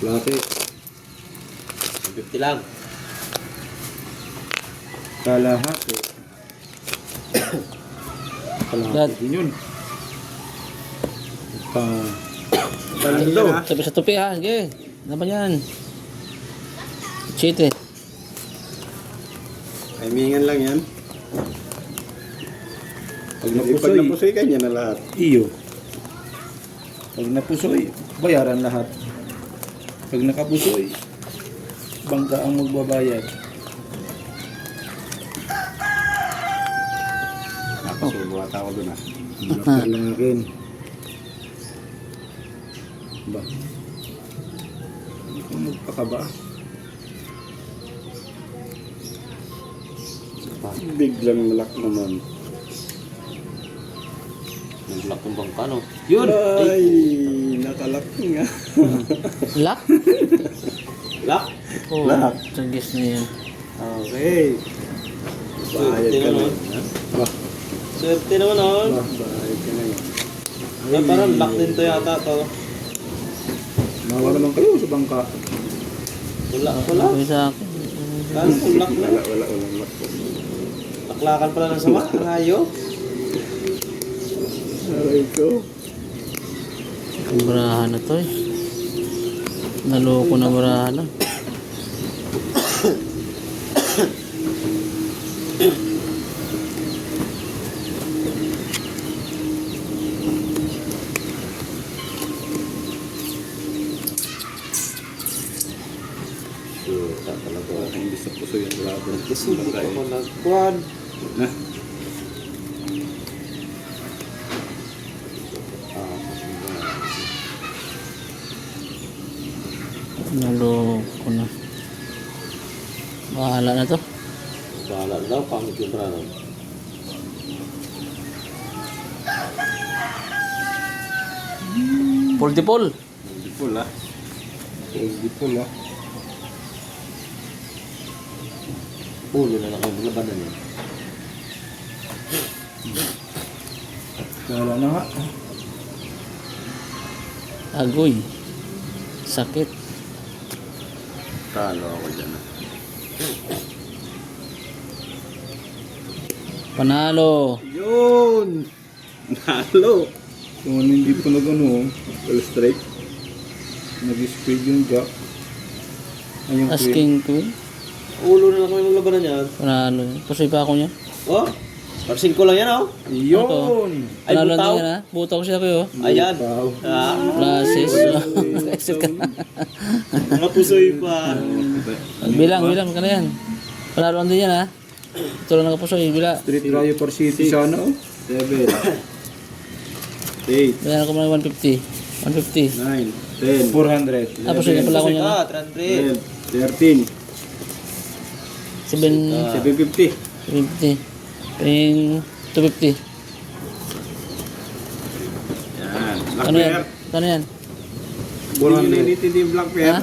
Laki. 50 lang. Kalahati. Kalahati din yun. Palando. Sabi sa tupi ha. Sige. Ano ba yan? Cheat eh. Timingan lang yan. Pag Pag napusoy, napusoy, kanya na lahat. iyo. Pag napusoy, bayaran lahat. Pag nakapusoy, bangka ang magbabayad. Nakasubo ata ako doon ah. Malaki lang akin. Ba? Hindi ko magpakaba. Biglang malak naman. Naglak ng bangka, no? Yun! Ay, nakalak nga. Lock? Lock! Oo. Lock. Tagis na yan. Okay. Bayad ka na. Ba? Swerte naman, oh. Bayad ka na. Ay, parang lock din to yata to. Mawa naman kayo sa bangka. Wala. Sabi sa akin. Kala ko lock na. Wala lock. Laklakan pala ng sama. Ang hayo. Aray ko. Ang barahan na to eh. Naloko na barahan na. Sure, talaga. Hindi sa puso yung laban. Kasi hindi ko mo nagkuhan. Na. Naloko na. Bahala na to. Bahala daw, pangit yung brano. Multiple. Hindi pula. Hindi po la. Ulo na lang ang labanan yun. Kala na nga. Agoy. Sakit. Talo ako dyan ah. Panalo. Yun! Nalo! Kung ano hindi po nag-ano, All straight. nag-speed yung jack. Ayun po yun. Asking queen. Ulo na lang kami ng labanan yan. Panalo. Pusoy pa ako niya. Oh, parsin ko lang yan, oh. Yun! Ay, Panalo butaw. din yan ha. Butaw siya kayo. Ayan. Wow. Ah, Classes. Classes ka. nakapusoy pa. Bilang ka na yan. Panalo din yan ha. Ito lang nakapusoy. Bila. Street Rayo for City sana oh. 7 8 Bilang ako ng 150. 150. 9 10 Ah, pusoy na pala ako niya. Ah, 300. 12 13 750. 750 Ping 250. Yan. Black Ano yan? bear. Ano yan? Hindi nyo nilitindi yung black bear. Ha?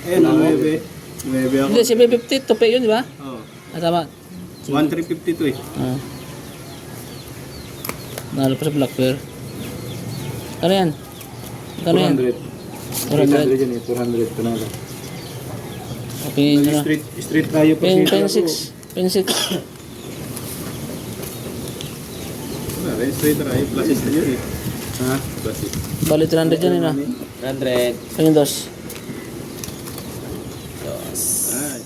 Ayun, 9 9 ako. Hindi, 750. Tupi yun, di ba? Oh. Ah, tama. 1350 to eh. Ah. Nalo pa sa Black Bear. Ano yan? Ano yan? 400. 400. yan eh, 400 panalo. Ping, ano? Street Rayo for Ping, City ping ako. 6. Ping 6. Wala rin, straight drive. Plasis na yun eh. Ha? Plasis. Bali 300 yan, yun ah. 300. Ping 2. Ay.